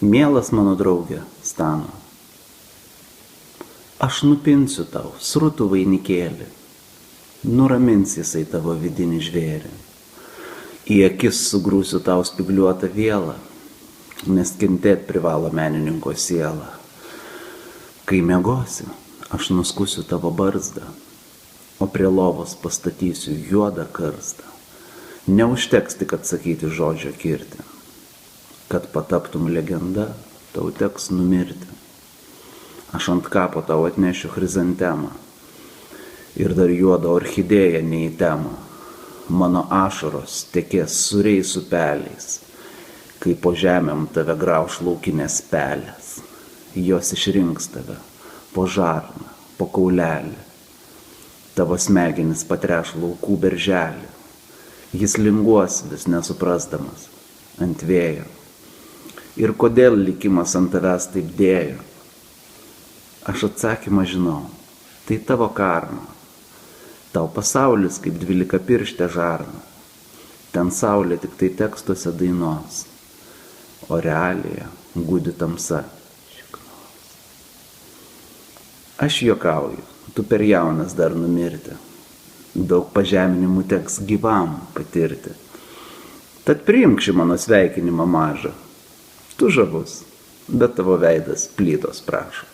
Mielas mano draugė Stano, aš nupinsiu tau srutų vainikėlį, nuramins jisai tavo vidinį žvėrį. Į akis sugrūsiu tau spigliuotą vielą, nes kentėt privalo menininko siela. Kai miegosi, aš nuskusiu tavo barzdą, o prie lovos pastatysiu juodą karstą. Neužteks tik atsakyti žodžio kirtį. Kad pataptum legenda, tau teks numirti. Aš ant kapo tau atnešiu chrizantemą ir dar juodą orchidėją ne į temą. Mano ašaros tekės sūriais upeliais, kai po žemėm tave grauš laukinės pelės. Jos išrinks tave po žarną, po kaulelį. Tavo smegenis patreš laukų berželį. Jis linguos vis nesuprasdamas ant vėjo. Ir kodėl likimas ant tavęs taip dėjo? Aš atsakymą žinau, tai tavo karma. Tau pasaulis kaip 12 pirštė žarna. Ten saulė tik tai tekstuose dainos, o realija gūdi tamsa šiknos. Aš juokauju, tu per jaunas dar numirti. Daug pažeminimų teks gyvam patirti. Tad priimk šį mano sveikinimą mažą. Tu žavus, bet tavo veidas plytos prašo.